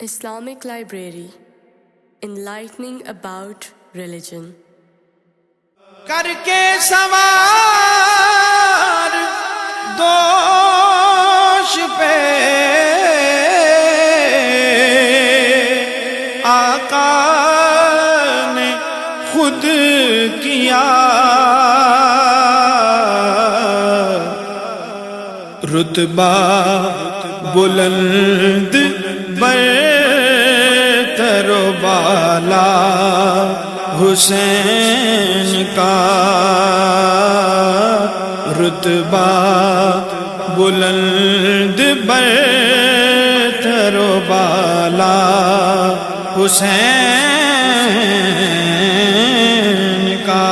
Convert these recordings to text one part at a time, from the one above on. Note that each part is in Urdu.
Islamic Library, enlightening about religion. کرکے سوار دوش پہ آقا نے خود کیا رتبہ بلند برتر و بالا حسین کا رتبہ بلند برتر و بالا حسین کا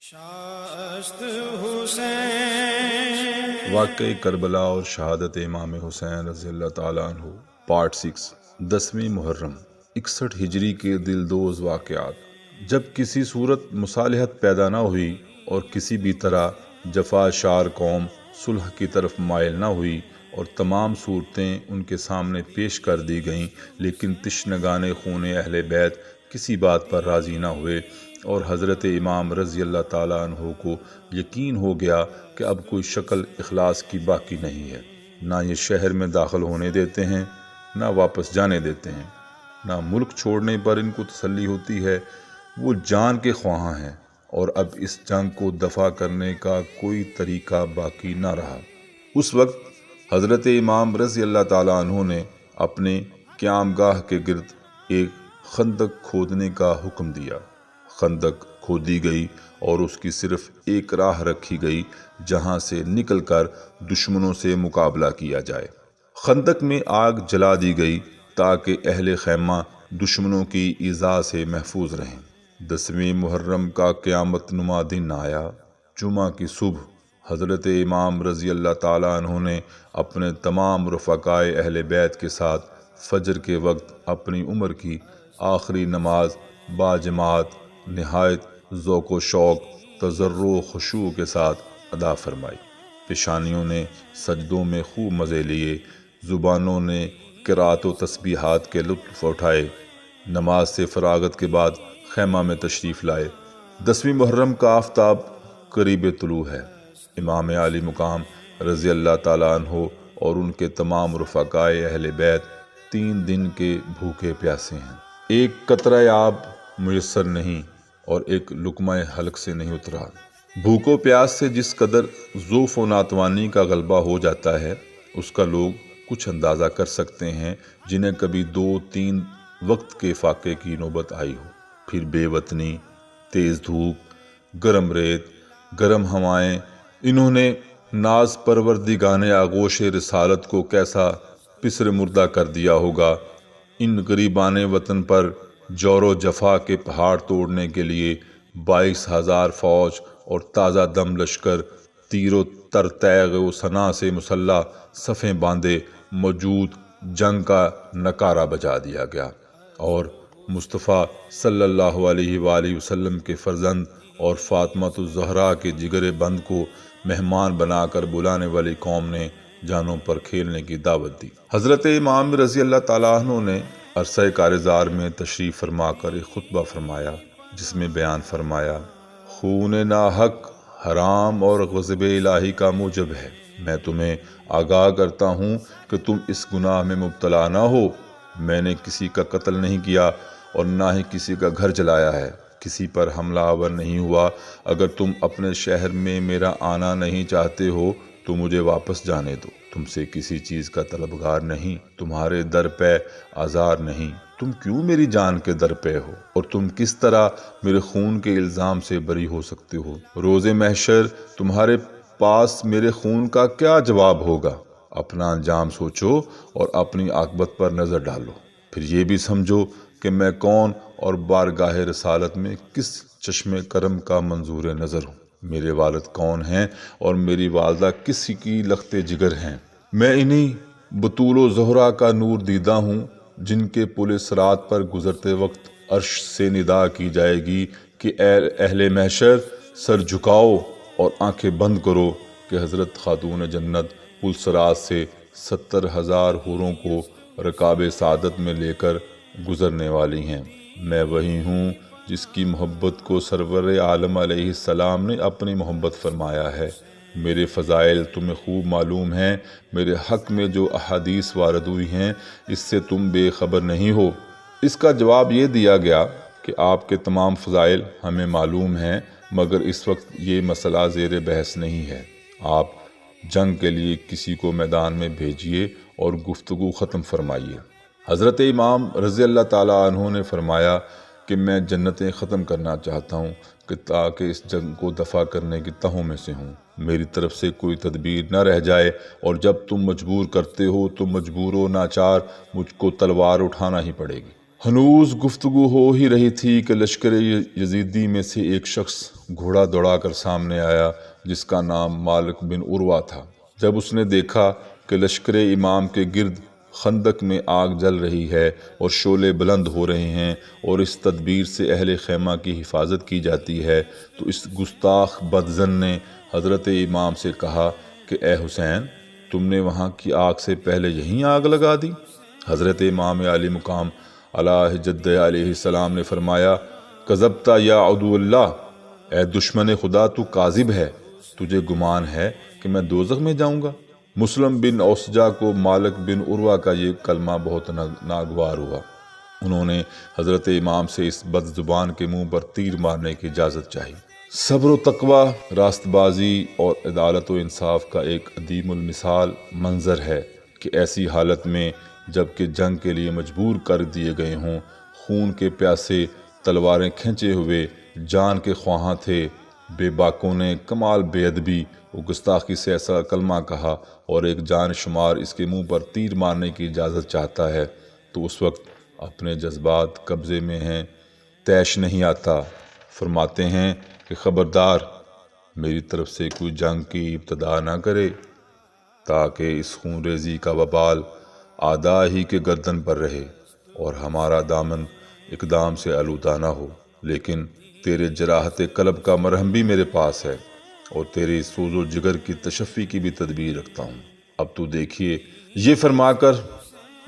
شاست حسین واقعہ کربلا اور شہادت امام حسین رضی اللہ تعالیٰ عنہ پارٹ 6 10ویں محرم 61 ہجری کے دلدوز واقعات۔ جب کسی صورت مصالحت پیدا نہ ہوئی اور کسی بھی طرح جفا شار قوم صلح کی طرف مائل نہ ہوئی اور تمام صورتیں ان کے سامنے پیش کر دی گئیں، لیکن تشنگان خون اہل بیت کسی بات پر راضی نہ ہوئے اور حضرت امام رضی اللہ تعالیٰ عنہ کو یقین ہو گیا کہ اب کوئی شکل اخلاص کی باقی نہیں ہے، نہ یہ شہر میں داخل ہونے دیتے ہیں، نہ واپس جانے دیتے ہیں، نہ ملک چھوڑنے پر ان کو تسلی ہوتی ہے۔ وہ جان کے خواہاں ہیں اور اب اس جنگ کو دفع کرنے کا کوئی طریقہ باقی نہ رہا۔ اس وقت حضرت امام رضی اللہ تعالیٰ عنہ نے اپنے قیام گاہ کے گرد ایک خندق کھودنے کا حکم دیا۔ خندق کھودی گئی اور اس کی صرف ایک راہ رکھی گئی جہاں سے نکل کر دشمنوں سے مقابلہ کیا جائے۔ خندق میں آگ جلا دی گئی تاکہ اہل خیمہ دشمنوں کی ایذا سے محفوظ رہیں۔ 10ویں محرم کا قیامت نما دن آیا۔ جمعہ کی صبح حضرت امام رضی اللہ تعالیٰ عنہ نے اپنے تمام رفقائے اہل بیت کے ساتھ فجر کے وقت اپنی عمر کی آخری نماز باجماعت نہایت ذوق و شوق تضرع و خشوع کے ساتھ ادا فرمائی۔ پیشانیوں نے سجدوں میں خوب مزے لیے، زبانوں نے قرات و تسبیحات کے لطف اٹھائے۔ نماز سے فراغت کے بعد خیمہ میں تشریف لائے۔ 10ویں محرم کا آفتاب قریب طلوع ہے۔ امام عالی مقام رضی اللہ تعالیٰ عنہ اور ان کے تمام رفقائے اہل بیت 3 دن کے بھوکے پیاسے ہیں۔ ایک قطرہ آب میسر نہیں اور ایک لقمہ حلق سے نہیں اترا۔ بھوک و پیاس سے جس قدر ضعف و ناتوانی کا غلبہ ہو جاتا ہے اس کا لوگ کچھ اندازہ کر سکتے ہیں جنہیں کبھی 2-3 وقت کے فاقے کی نوبت آئی ہو۔ پھر بے وطنی، تیز دھوپ، گرم ریت، گرم ہوائیں، انہوں نے ناز پروردگان آغوش رسالت کو کیسا پسر مردہ کر دیا ہوگا۔ ان غریبان وطن پر جور و جفا کے پہاڑ توڑنے کے لیے 22,000 فوج اور تازہ دم لشکر تیر و تر تیغ و سنا سے مسلح صفیں باندھے موجود جنگ کا نکارہ بجا دیا گیا، اور مصطفیٰ صلی اللہ علیہ وآلہ وسلم کے فرزند اور فاطمہ الزہرا کے جگر بند کو مہمان بنا کر بلانے والی قوم نے جانوں پر کھیلنے کی دعوت دی۔ حضرت امام رضی اللہ تعالیٰ عنہ نے عرصہ کارزار میں تشریف فرما کر ایک خطبہ فرمایا جس میں بیان فرمایا: خون ناحق حرام اور غضب الہی کا موجب ہے۔ میں تمہیں آگاہ کرتا ہوں کہ تم اس گناہ میں مبتلا نہ ہو۔ میں نے کسی کا قتل نہیں کیا اور نہ ہی کسی کا گھر جلایا ہے، کسی پر حملہ آور نہیں ہوا۔ اگر تم اپنے شہر میں میرا آنا نہیں چاہتے ہو تو مجھے واپس جانے دو۔ تم سے کسی چیز کا طلبگار نہیں، تمہارے در پہ آزار نہیں۔ تم کیوں میری جان کے در پہ ہو اور تم کس طرح میرے خون کے الزام سے بری ہو سکتے ہو؟ روز محشر تمہارے پاس میرے خون کا کیا جواب ہوگا؟ اپنا انجام سوچو اور اپنی عاقبت پر نظر ڈالو، پھر یہ بھی سمجھو کہ میں کون اور بارگاہ رسالت میں کس چشم کرم کا منظور نظر ہوں۔ میرے والد کون ہیں اور میری والدہ کس کی لخت جگر ہیں؟ میں انہی بطول و زہرا کا نور دیدہ ہوں جن کے پل صراط پر گزرتے وقت عرش سے ندا کی جائے گی کہ اے اہل محشر سر جھکاؤ اور آنکھیں بند کرو کہ حضرت خاتون جنت پل صراط سے 70,000 حوروں کو رکاب سعادت میں لے کر گزرنے والی ہیں۔ میں وہی ہوں جس کی محبت کو سرور عالم علیہ السلام نے اپنی محبت فرمایا ہے۔ میرے فضائل تمہیں خوب معلوم ہیں، میرے حق میں جو احادیث وارد ہوئی ہیں اس سے تم بے خبر نہیں ہو۔ اس کا جواب یہ دیا گیا کہ آپ کے تمام فضائل ہمیں معلوم ہیں، مگر اس وقت یہ مسئلہ زیر بحث نہیں ہے۔ آپ جنگ کے لیے کسی کو میدان میں بھیجیے اور گفتگو ختم فرمائیے۔ حضرت امام رضی اللہ تعالیٰ عنہ نے فرمایا کہ میں جنتیں ختم کرنا چاہتا ہوں کہ تاکہ اس جنگ کو دفع کرنے کی تہوں میں سے ہوں، میری طرف سے کوئی تدبیر نہ رہ جائے، اور جب تم مجبور کرتے ہو تو مجبور و ناچار مجھ کو تلوار اٹھانا ہی پڑے گی۔ ہنوز گفتگو ہو ہی رہی تھی کہ لشکر یزیدی میں سے ایک شخص گھوڑا دوڑا کر سامنے آیا جس کا نام مالک بن عروہ تھا۔ جب اس نے دیکھا کہ لشکر امام کے گرد خندق میں آگ جل رہی ہے اور شعلے بلند ہو رہے ہیں اور اس تدبیر سے اہل خیمہ کی حفاظت کی جاتی ہے، تو اس گستاخ بدظن نے حضرت امام سے کہا کہ اے حسین، تم نے وہاں کی آگ سے پہلے یہیں آگ لگا دی؟ حضرت امام علی مقام علیہ جد علیہ السلام نے فرمایا، کذبت یا عدو اللہ، اے دشمن خدا تو کاذب ہے، تجھے گمان ہے کہ میں دوزخ میں جاؤں گا؟ مسلم بن اوسجا کو مالک بن عروہ کا یہ کلمہ بہت ناگوار ہوا۔ انہوں نے حضرت امام سے اس بد زبان کے منہ پر تیر مارنے کی اجازت چاہی۔ صبر و تقوی، راست بازی اور عدالت و انصاف کا ایک عدیم المثال منظر ہے کہ ایسی حالت میں جب کہ جنگ کے لیے مجبور کر دیے گئے ہوں، خون کے پیاسے تلواریں کھینچے ہوئے جان کے خواہاں تھے، بے باکوں نے کمال بے ادبی و گستاخی سے ایسا کلمہ کہا اور ایک جان شمار اس کے منہ پر تیر مارنے کی اجازت چاہتا ہے، تو اس وقت اپنے جذبات قبضے میں ہیں، طیش نہیں آتا۔ فرماتے ہیں کہ خبردار، میری طرف سے کوئی جنگ کی ابتدا نہ کرے تاکہ اس خون ریزی کا وبال اعداء ہی کے گردن پر رہے اور ہمارا دامن اقدام سے آلودہ نہ ہو۔ لیکن تیرے جراحت قلب کا مرہم بھی میرے پاس ہے اور تیرے سوز و جگر کی تشفی کی بھی تدبیر رکھتا ہوں۔ اب تو دیکھیے، یہ فرما کر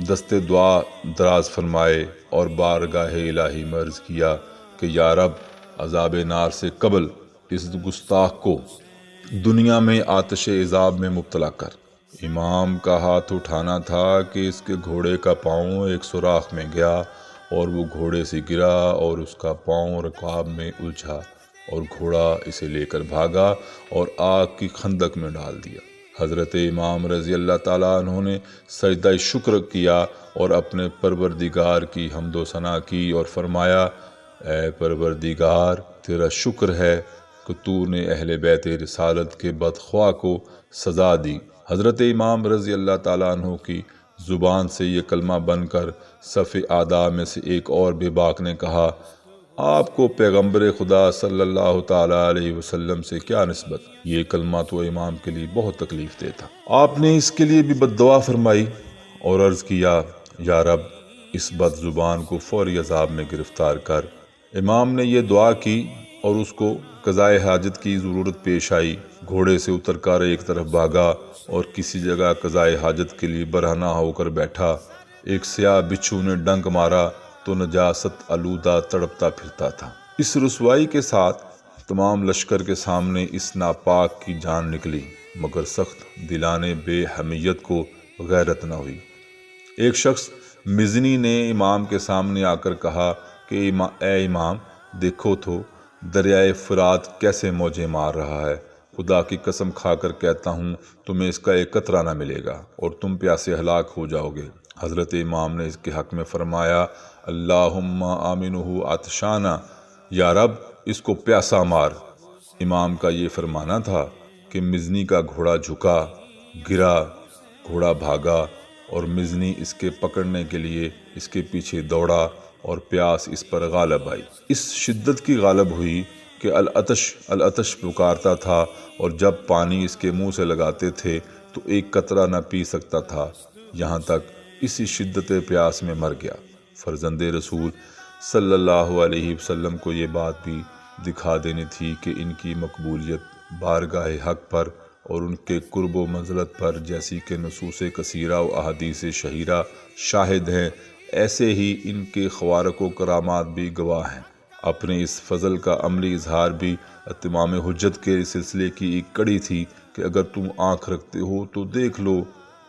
دستے دعا دراز فرمائے اور بارگاہ الہی میں عرض کیا کہ یا رب، عذاب نار سے قبل اس گستاخ کو دنیا میں آتش عذاب میں مبتلا کر۔ امام کا ہاتھ اٹھانا تھا کہ اس کے گھوڑے کا پاؤں ایک سوراخ میں گیا اور وہ گھوڑے سے گرا اور اس کا پاؤں رکاب میں الجھا اور گھوڑا اسے لے کر بھاگا اور آگ کی خندق میں ڈال دیا۔ حضرت امام رضی اللہ تعالیٰ عنہ نے سجدہ شکر کیا اور اپنے پروردگار کی حمد و ثنا کی اور فرمایا، اے پروردگار، تیرا شکر ہے کہ تو نے اہل بیت رسالت کے بدخواہ کو سزا دی۔ حضرت امام رضی اللہ تعالیٰ عنہ کی زبان سے یہ کلمہ بن کر صف اعداء میں سے ایک اور بے باک نے کہا، آپ کو پیغمبر خدا صلی اللہ تعالیٰ علیہ وسلم سے کیا نسبت؟ یہ کلمہ تو امام کے لیے بہت تکلیف دہ تھا۔ آپ نے اس کے لیے بھی بد دعا فرمائی اور عرض کیا، یا رب، اس بد زبان کو فوری عذاب میں گرفتار کر۔ امام نے یہ دعا کی اور اس کو قضائے حاجت کی ضرورت پیش آئی۔ گھوڑے سے اتر کر ایک طرف بھاگا اور کسی جگہ قضائے حاجت کے لیے برہنہ ہو کر بیٹھا۔ ایک سیاہ بچھو نے ڈنک مارا تو نجاست آلودہ تڑپتا پھرتا تھا۔ اس رسوائی کے ساتھ تمام لشکر کے سامنے اس ناپاک کی جان نکلی، مگر سخت دلانے بے حمیت کو غیرت نہ ہوئی۔ ایک شخص مزنی نے امام کے سامنے آ کر کہا کہ اے امام، دیکھو تو دریائے فرات کیسے موجیں مار رہا ہے، خدا کی قسم کھا کر کہتا ہوں تمہیں اس کا ایک قطرہ نہ ملے گا اور تم پیاسے ہلاک ہو جاؤ گے۔ حضرت امام نے اس کے حق میں فرمایا، اللہم آمنہ عطشانہ، یا رب، اس کو پیاسا مار۔ امام کا یہ فرمانا تھا کہ مزنی کا گھوڑا جھکا، گرا، گھوڑا بھاگا اور مزنی اس کے پکڑنے کے لیے اس کے پیچھے دوڑا اور پیاس اس پر غالب آئی۔ اس شدت کی غالب ہوئی کہ العطش العطش پکارتا تھا اور جب پانی اس کے منہ سے لگاتے تھے تو ایک قطرہ نہ پی سکتا تھا، یہاں تک اسی شدت پیاس میں مر گیا۔ فرزند رسول صلی اللہ علیہ وسلم کو یہ بات بھی دکھا دینی تھی کہ ان کی مقبولیت بارگاہ حق پر اور ان کے قرب و منزلت پر جیسی کہ نصوص کثیرہ و احادیث شہیرہ شاہد ہیں، ایسے ہی ان کے خوارق و کرامات بھی گواہ ہیں۔ اپنے اس فضل کا عملی اظہار بھی اتمام حجت کے سلسلے کی ایک کڑی تھی کہ اگر تم آنکھ رکھتے ہو تو دیکھ لو،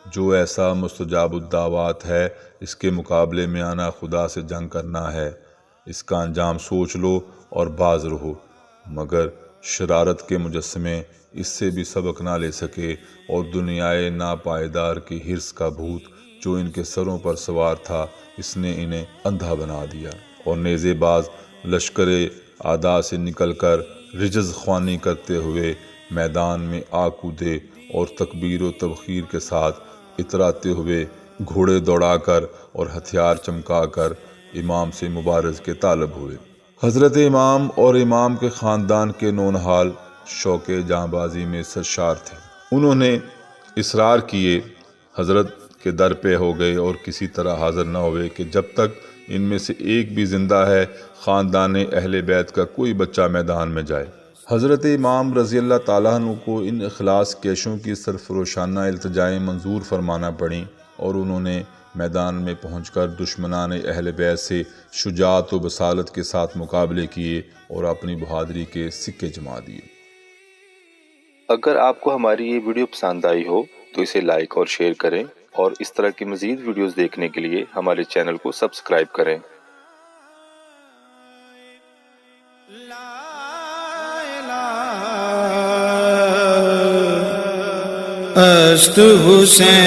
جو ایسا مستجاب الدعوات ہے اس کے مقابلے میں آنا خدا سے جنگ کرنا ہے، اس کا انجام سوچ لو اور باز رہو۔ مگر شرارت کے مجسمے اس سے بھی سبق نہ لے سکے اور دنیائے ناپائیدار کی حرص کا بھوت جو ان کے سروں پر سوار تھا اس نے انہیں اندھا بنا دیا، اور نیزے باز لشکر اعداء سے نکل کر رجز خوانی کرتے ہوئے میدان میں آ کودے اور تکبیر و تبخیر کے ساتھ اتراتے ہوئے گھوڑے دوڑا کر اور ہتھیار چمکا کر امام سے مبارز کے طالب ہوئے۔ حضرت امام اور امام کے خاندان کے نونہال شوق جاں بازی میں سرشار تھے۔ انہوں نے اصرار کیے، حضرت کے در پہ ہو گئے اور کسی طرح حاضر نہ ہوئے کہ جب تک ان میں سے ایک بھی زندہ ہے خاندان اہل بیت کا کوئی بچہ میدان میں جائے۔ حضرت امام رضی اللہ تعالیٰ عنہ کو ان اخلاص کیشوں کی سرفروشانہ التجائیں منظور فرمانا پڑیں، اور انہوں نے میدان میں پہنچ کر دشمنان اہل بیت سے شجاعت و بصالت کے ساتھ مقابلے کیے اور اپنی بہادری کے سکے جما دیے۔ اگر آپ کو ہماری یہ ویڈیو پسند آئی ہو تو اسے لائک اور شیئر کریں، اور اس طرح کی مزید ویڈیوز دیکھنے کے لیے ہمارے چینل کو سبسکرائب کریں۔ است حسین